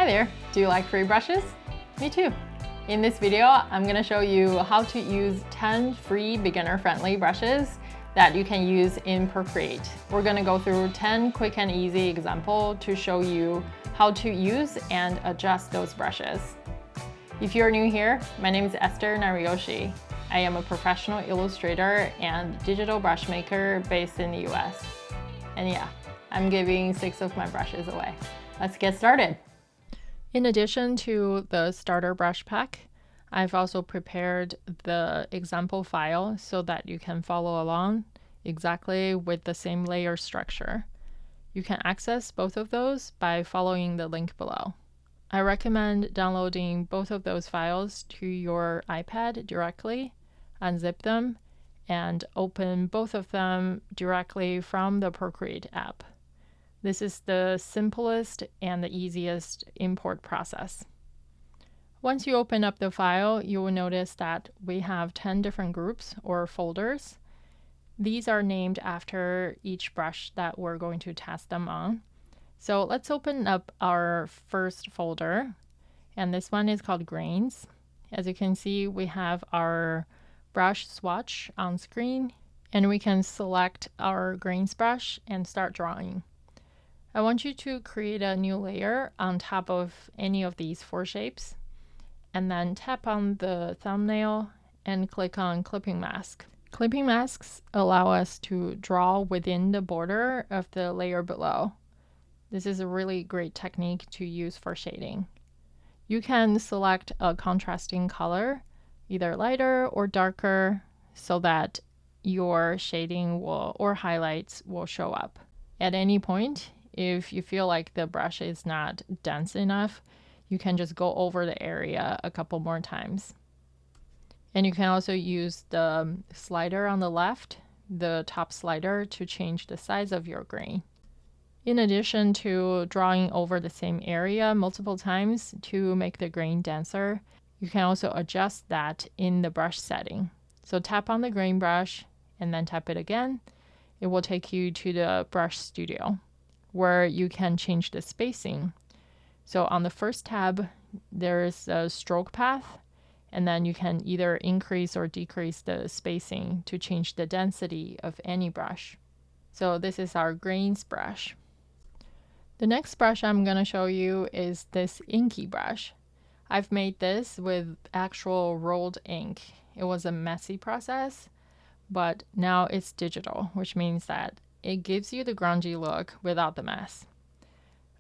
Hi there, do you like free brushes? Me too. In this video, I'm going to show you how to use 10 free beginner-friendly brushes that you can use in Procreate. We're going to go through 10 quick and easy examples to show you how to use and adjust those brushes. If you're new here, my name is Esther Nariyoshi. I am a professional illustrator and digital brush maker based in the US. And yeah, I'm giving 6 of my brushes away. Let's get started. In addition to the starter brush pack, I've also prepared the example file so that you can follow along exactly with the same layer structure. You can access both of those by following the link below. I recommend downloading both of those files to your iPad directly, unzip them, and open both of them directly from the Procreate app. This is the simplest and the easiest import process. Once you open up the file, you will notice that we have 10 different groups or folders. These are named after each brush that we're going to test them on. So let's open up our first folder, and this one is called Grains. As you can see, we have our brush swatch on screen, and we can select our grains brush and start drawing. I want you to create a new layer on top of any of these 4 shapes, and then tap on the thumbnail and click on Clipping Mask. Clipping masks allow us to draw within the border of the layer below. This is a really great technique to use for shading. You can select a contrasting color, either lighter or darker, so that your shading or highlights will show up. At any point, if you feel like the brush is not dense enough, you can just go over the area a couple more times. And you can also use the slider on the left, the top slider, to change the size of your grain. In addition to drawing over the same area multiple times to make the grain denser, you can also adjust that in the brush setting. So tap on the grain brush and then tap it again. It will take you to the brush studio, where you can change the spacing. So on the first tab, there's a stroke path, and then you can either increase or decrease the spacing to change the density of any brush. So this is our grains brush. The next brush I'm going to show you is this Inky brush. I've made this with actual rolled ink. It was a messy process, but now it's digital, which means that it gives you the grungy look without the mess.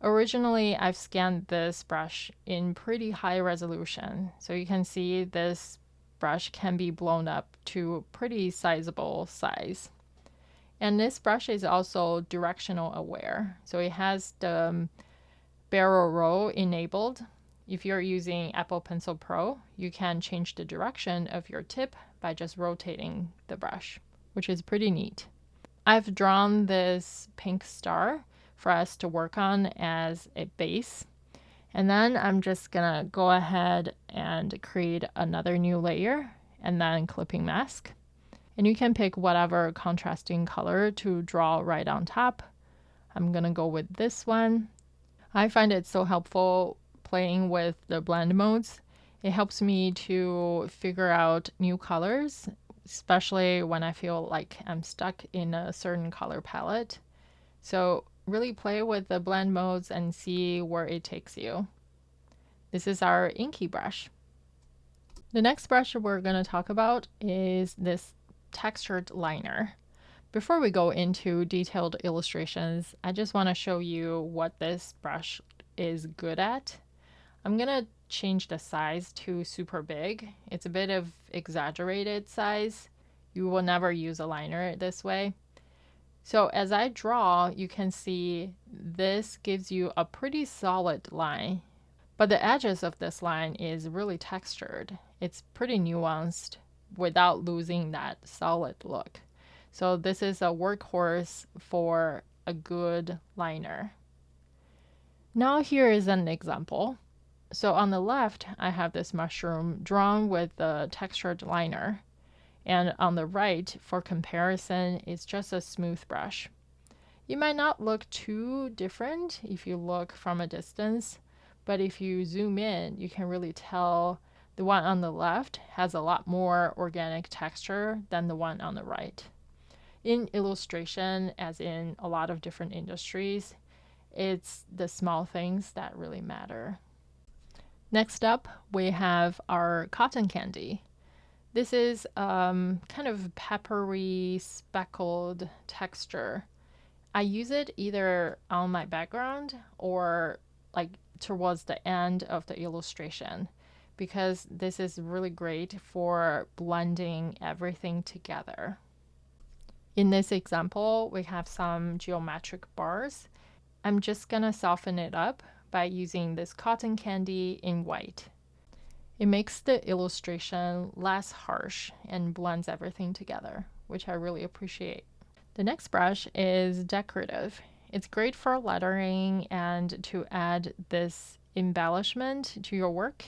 Originally, I've scanned this brush in pretty high resolution, so you can see this brush can be blown up to pretty sizable size. And this brush is also directional aware, so it has the barrel roll enabled. If you're using Apple Pencil Pro, you can change the direction of your tip by just rotating the brush, which is pretty neat. I've drawn this pink star for us to work on as a base. And then I'm just gonna go ahead and create another new layer and then clipping mask. And you can pick whatever contrasting color to draw right on top. I'm gonna go with this one. I find it so helpful playing with the blend modes. It helps me to figure out new colors, especially when I feel like I'm stuck in a certain color palette. So really play with the blend modes and see where it takes you. This is our Inky brush. The next brush we're going to talk about is this textured liner. Before we go into detailed illustrations, I just want to show you what this brush is good at. I'm going to change the size to super big. It's a bit of exaggerated size. You will never use a liner this way. So as I draw, you can see this gives you a pretty solid line, but the edges of this line is really textured. It's pretty nuanced without losing that solid look. So this is a workhorse for a good liner. Now here is an example. So on the left, I have this mushroom drawn with the textured liner. And on the right, for comparison, it's just a smooth brush. It might not look too different if you look from a distance, but if you zoom in, you can really tell the one on the left has a lot more organic texture than the one on the right. In illustration, as in a lot of different industries, it's the small things that really matter. Next up, we have our cotton candy. This is kind of peppery, speckled texture. I use it either on my background or like towards the end of the illustration, because this is really great for blending everything together. In this example, we have some geometric bars. I'm just gonna soften it up by using this cotton candy in white. It makes the illustration less harsh and blends everything together, which I really appreciate. The next brush is Decorative. It's great for lettering and to add this embellishment to your work.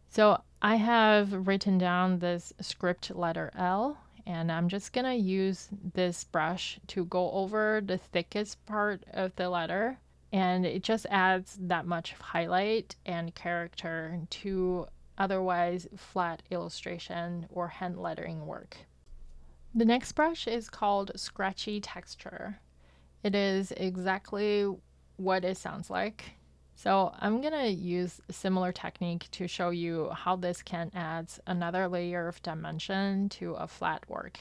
So I have written down this script letter L, and I'm just gonna use this brush to go over the thickest part of the letter, and it just adds that much highlight and character to otherwise flat illustration or hand lettering work. The next brush is called Scratchy Texture. It is exactly what it sounds like. So I'm gonna use a similar technique to show you how this can add another layer of dimension to a flat work.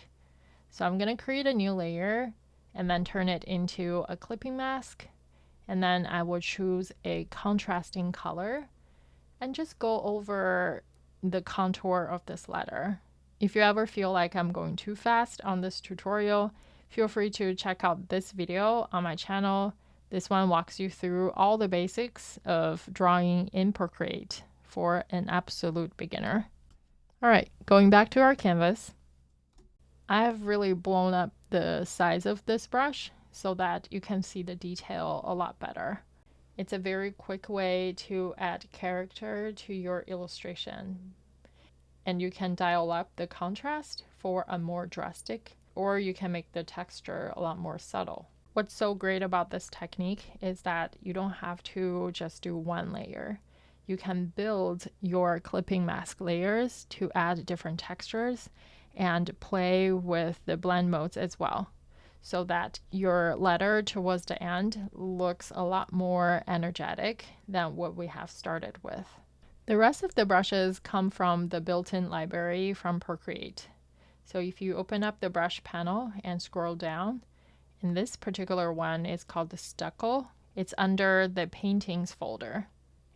So I'm gonna create a new layer and then turn it into a clipping mask. And then I will choose a contrasting color and just go over the contour of this letter. If you ever feel like I'm going too fast on this tutorial, feel free to check out this video on my channel. This one walks you through all the basics of drawing in Procreate for an absolute beginner. All right, going back to our canvas, I have really blown up the size of this brush so that you can see the detail a lot better. It's a very quick way to add character to your illustration. And you can dial up the contrast for a more drastic, or you can make the texture a lot more subtle. What's so great about this technique is that you don't have to just do one layer. You can build your clipping mask layers to add different textures and play with the blend modes as well, so that your letter towards the end looks a lot more energetic than what we have started with. The rest of the brushes come from the built-in library from Procreate. So if you open up the brush panel and scroll down, and this particular one is called the Stucco. It's under the paintings folder.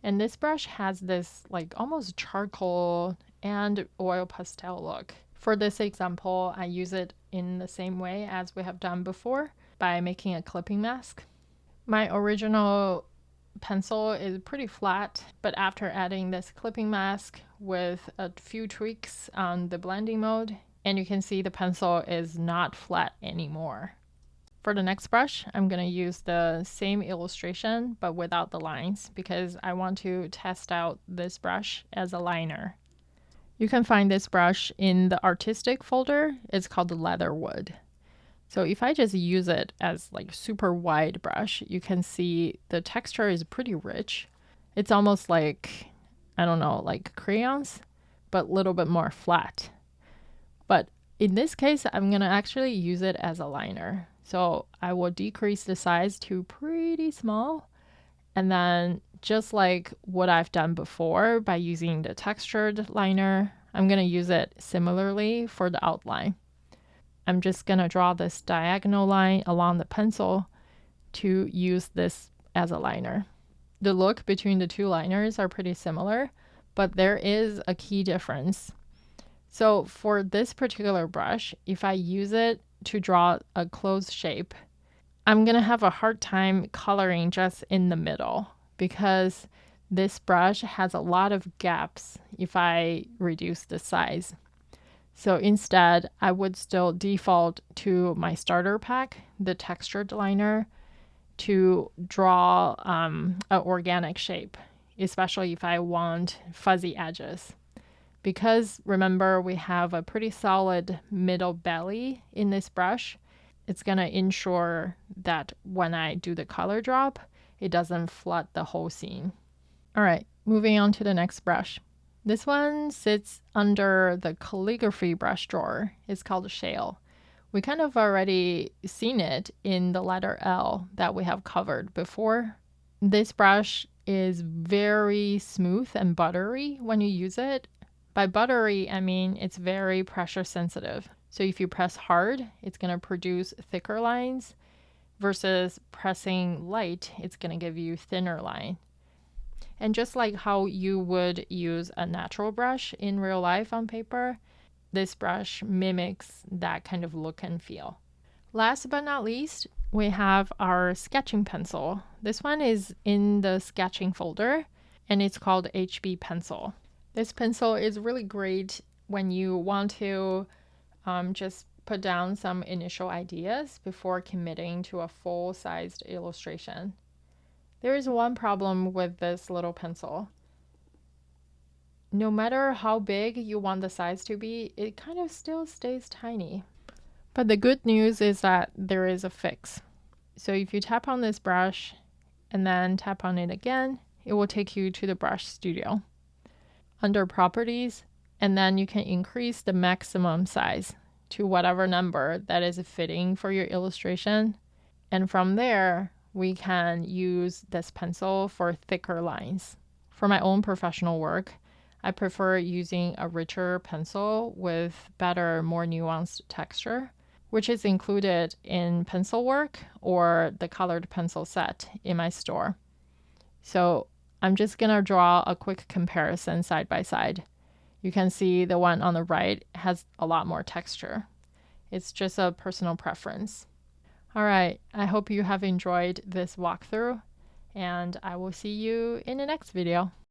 And this brush has this like almost charcoal and oil pastel look. For this example, I use it in the same way as we have done before by making a clipping mask. My original pencil is pretty flat, but after adding this clipping mask with a few tweaks on the blending mode, and you can see the pencil is not flat anymore. For the next brush, I'm going to use the same illustration but without the lines because I want to test out this brush as a liner. You can find this brush in the artistic folder. It's called the Leatherwood. So if I just use it as like super wide brush, you can see the texture is pretty rich. It's almost like, I don't know, like crayons, but a little bit more flat. But in this case, I'm gonna actually use it as a liner. So I will decrease the size to pretty small. And then just like what I've done before by using the textured liner, I'm gonna use it similarly for the outline. I'm just going to draw this diagonal line along the pencil to use this as a liner. The look between the two liners are pretty similar, but there is a key difference. So for this particular brush, if I use it to draw a closed shape, I'm going to have a hard time coloring just in the middle because this brush has a lot of gaps if I reduce the size. So instead, I would still default to my starter pack, the textured liner, to draw an organic shape, especially if I want fuzzy edges. Because remember, we have a pretty solid middle belly in this brush, it's going to ensure that when I do the color drop, it doesn't flood the whole scene. All right, moving on to the next brush. This one sits under the calligraphy brush drawer. It's called Shale. We kind of already seen it in the letter L that we have covered before. This brush is very smooth and buttery when you use it. By buttery, I mean it's very pressure sensitive. So if you press hard, it's going to produce thicker lines versus pressing light, it's going to give you thinner line. And just like how you would use a natural brush in real life on paper, this brush mimics that kind of look and feel. Last but not least, we have our sketching pencil. This one is in the sketching folder and it's called HB pencil. This pencil is really great when you want to just put down some initial ideas before committing to a full-sized illustration. There is one problem with this little pencil. No matter how big you want the size to be, it kind of still stays tiny. But the good news is that there is a fix. So if you tap on this brush and then tap on it again, it will take you to the brush studio. Under properties, and then you can increase the maximum size to whatever number that is fitting for your illustration. And from there, we can use this pencil for thicker lines. For my own professional work, I prefer using a richer pencil with better, more nuanced texture, which is included in pencil work or the colored pencil set in my store. So I'm just gonna draw a quick comparison side by side. You can see the one on the right has a lot more texture. It's just a personal preference. All right, I hope you have enjoyed this walkthrough, and I will see you in the next video.